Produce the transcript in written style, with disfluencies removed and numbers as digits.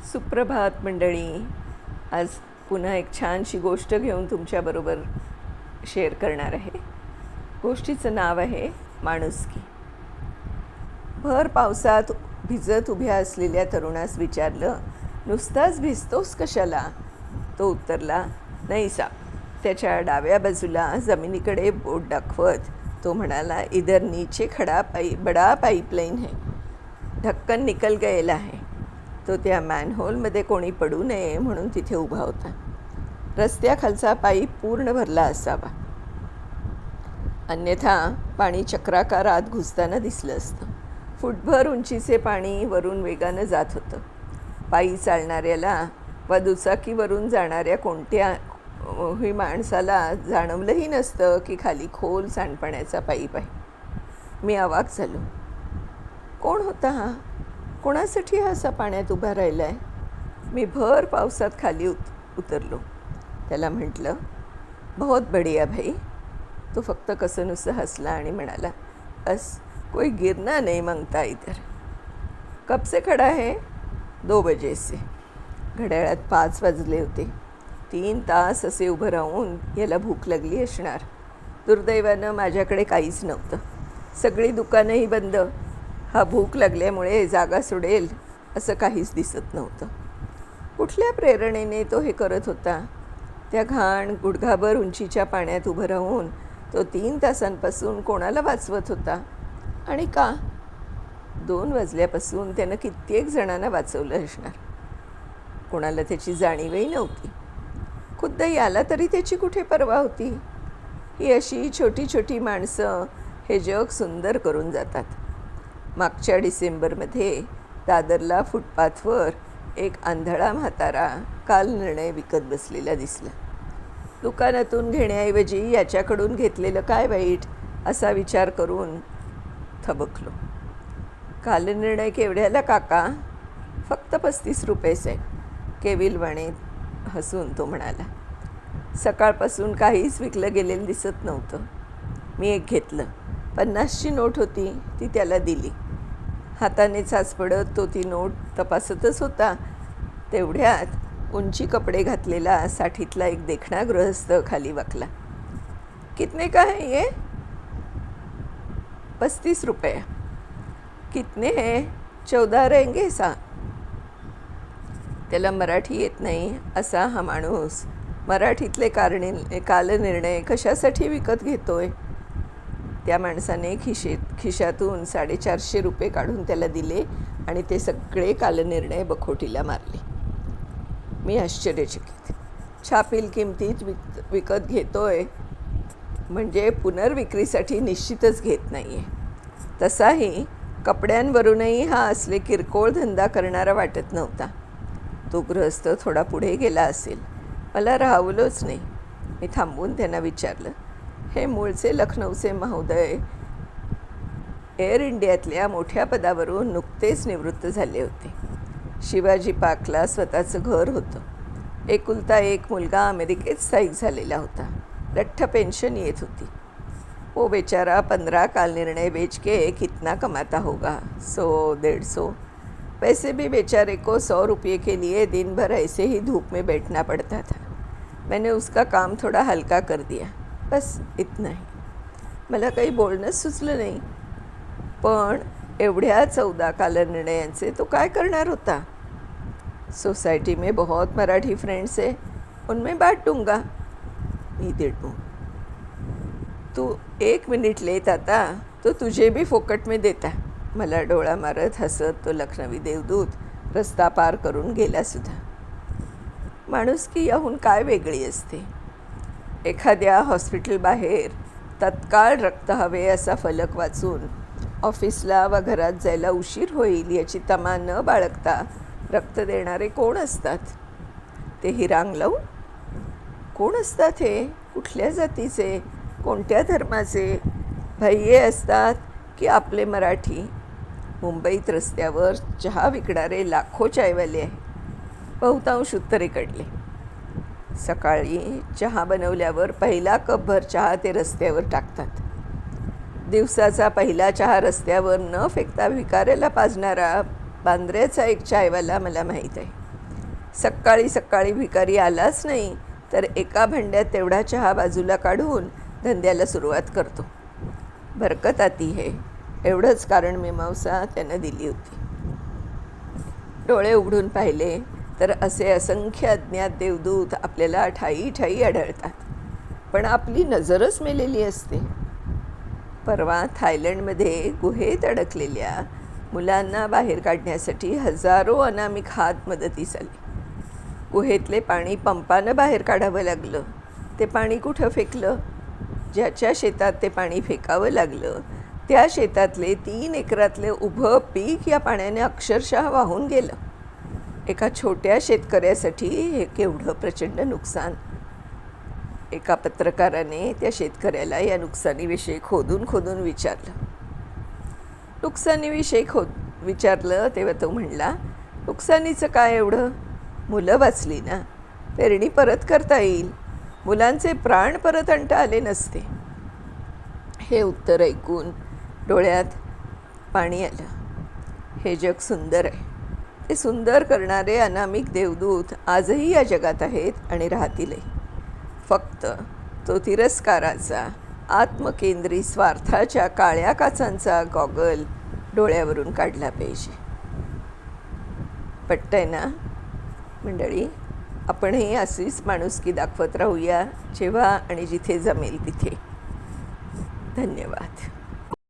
सुप्रभात मंडळी. आज पुन्हा एक छानशी गोष्ट घेऊन तुमच्याबरोबर शेअर करणार आहे. गोष्टीचं नाव आहे माणुसकी. भर पावसात भिजत उभ्या असलेल्या तरुणास विचारलं, नुसताच भिजतोस कशाला? तो उत्तरला, नाही साब. त्याच्या डाव्या बाजूला जमिनीकडे बोट दाखवत तो म्हणाला, इधर नीचे खडा बडा पाईपलाईन है, ढक्कन निकल गएला है. तो त्या मॅनहोलमध्ये कोणी पडू नये म्हणून तिथे उभा होता. रस्त्याखालचा पाईप पूर्ण भरला असावा, अन्यथा पाणी चक्राकार आत घुसताना दिसलं असतं. फुटभर उंचीचे पाणी वरून वेगानं जात होतं. पायी चालणाऱ्याला वा दुचाकीवरून जाणाऱ्या कोणत्याही माणसाला जाणवलंही नसतं की खाली खोल सांडपाण्याचा पाईप आहे. मी अवाक झालो. कोण होता हा? कोणासाठी हा असा पाण्यात उभा राहिला आहे? मी भर पावसात खाली उतरलो. त्याला म्हटलं, बहुत बढिया भाई. तो फक्त कसं नुसतं हसला आणि म्हणाला, बस कोई गिरना नहीं मांगता इधर. कब से खडा है? 2 बजे से. घड्याळात 5 वाजले होते. 3 तास असे उभं राहून याला भूक लागली असणार. दुर्दैवानं माझ्याकडे काहीच नव्हतं. सगळी दुकानंही बंद. हा भूक लागल्यामुळे जागा सोडेल असं काहीच दिसत नव्हतं. कुठल्या प्रेरणेने तो हे करत होता? त्या घाण गुडघाभर उंचीच्या पाण्यात उभं राहून तो 3 तासांपासून कोणाला वाचवत होता आणि का? 2 वाजल्यापासून त्यानं कित्येक जणांना वाचवलं असणार. कोणाला त्याची जाणीवही नव्हती. खुद्द याला तरी त्याची कुठे पर्वा होती? ही अशी छोटी छोटी माणसं हे जग सुंदर करून जातात. मागच्या डिसेंबरमध्ये दादरला फुटपाथवर एक आंधळा म्हातारा काल निर्णय विकत बसलेला दिसला. दुकानातून घेण्याऐवजी याच्याकडून घेतलेलं काय वाईट असा विचार करून थबकलो. कालनिर्णय केवढ्याला काका? फक्त 35 रुपयेच आहे. केविलवाणे हसून तो म्हणाला. सकाळपासून काहीच विकलं गेलेलं दिसत नव्हतं. मी एक घेतलं. 50ची नोट होती, ती त्याला दिली. हाताने चाच पडत तो ती नोट तपासतच होता. तेवढ्यात उंची कपडे घातलेला 60तला एक देखणा गृहस्थ खाली वाकला. कितने का है ये? 35 रुपये. कितने है? 14 रहेंगे सा. त्याला मराठी येत नाही असा हा माणूस मराठीतले कालनिर्णय कशासाठी विकत घेतोय? त्या माणसाने खिशातून 450 रुपये काढून त्याला दिले आणि ते सगळे कालनिर्णय बखोटीला मारले. मी आश्चर्यचकित. छापील किमतीत विकत घेतोय म्हणजे पुनर्विक्रीसाठी निश्चितच घेत नाही आहे. तसाही कपड्यांवरूनही हा असले किरकोळ धंदा करणारा वाटत नव्हता. तो गृहस्थ थोडा पुढे गेला असेल. मला राहवलोच नाही. मी थांबून त्यांना विचारलं, हे मूळचे लखनौचे महोदय एअर इंडियातल्या मोठ्या पदावरून नुकतेच निवृत्त झाले होते. शिवाजी पार्कला स्वतःचं घर होतं. एकुलता एक मुलगा अमेरिकेत स्थायिक झालेला होता. लठ्ठ पेन्शन येत होती. वो बेचारा 15 कालनिर्णय बेच के कितना कमाता होगा? 100-150. वैसे भी बेचारे को 100 रुपये के लिए दिन भर ऐसे ही धूप में बैठना पड़ता था. मैंने उसका काम थोड़ा हल्का कर दिया, बस इतना ही. मला काही बोलणंच सुचलं नाही. पण एवढ्या 14 कालनिर्णयांचे तो काय करणार होता? सोसाइटी में बहुत मराठी फ्रेंड्स है, उनमें बांट दूंगा. मी देडू. तू 1 मिनिट लेट आता तो तुझे भी फोकट में देता. मला डोळा मारत हसत तो लखनवी देवदूत रस्ता पार करून गेला सुद्धा. माणुसकी याहून काय वेगळी असते? एखाद्या हॉस्पिटल बाहेर तत्काळ रक्त हवे असा फलक वाचून ऑफिसला वा घरात जायला उशीर होईल याची तमा न बाळगता रक्त देणारे कोण असतात? तेही रांग लावून? कोण असतात हे? कुठल्या जातीचे? कोणत्या धर्माचे? भैये असतात की आपले मराठी? मुंबईत रस्त्यावर चहा विकणारे लाखो चायवाले आहे. बहुतांश उत्तरेकडले. सकाळी चहा बनवल्यावर पहिला कपभर चहा ते रस्त्यावर टाकतात. दिवसाचा पहिला चहा रस्त्यावर न फेकता भिकाऱ्याला पाजणारा बांद्र्याचा एक चायवाला मला माहीत आहे. सकाळी सकाळी भिकारी आलाच नाही तर एका भांड्यात तेवढा चहा बाजूला काढून धंद्याला सुरुवात करतो. बरकत आती है, एवढंच कारण मीमांसा त्यानं दिली होती. डोळे उघडून पाहिले तर असे असंख्य अज्ञात देवदूत आपल्याला ठायी ठायी आढळतात, पण आपली नजरच मेलेली असते. परवा थायलंडमध्ये गुहेत अडकलेल्या मुलांना बाहेर काढण्यासाठी हजारो अनामिक हात मदतीस आले. गुहेतले पाणी पंपानं बाहेर काढावं लागलं. ते पाणी कुठं फेकलं? ज्याच्या शेतात ते पाणी फेकावं लागलं त्या शेतातले 3 एकरातले उभं पीक या पाण्याने अक्षरशः वाहून गेलं. एका छोट्या शेतकऱ्यासाठी हे केवढं प्रचंड नुकसान. एका पत्रकाराने त्या शेतकऱ्याला या नुकसानीविषयी खोदून खोदून विचारलं. नुकसानीविषयी विचारलं तेव्हा तो म्हणला, नुकसानीचं काय एवढं? मुलं वाचली ना, पेरणी परत करता येईल, मुलांचे प्राण परत आणता आले नसते. हे उत्तर ऐकून डोळ्यात पाणी आलं. हे जग सुंदर आहे. ते सुंदर करणारे अनामिक देवदूत आजही या जगात आहेत आणि राहतीलही. फक्त तो तिरस्काराचा, आत्मकेंद्री स्वार्थाच्या काळ्या काचांचा गॉगल डोळ्यावरून काढला पाहिजे. पटतंय ना मंडळी? आपणही अशीच माणुसकी दाखवत राहूया जेव्हा आणि जिथे जमेल तिथे. धन्यवाद.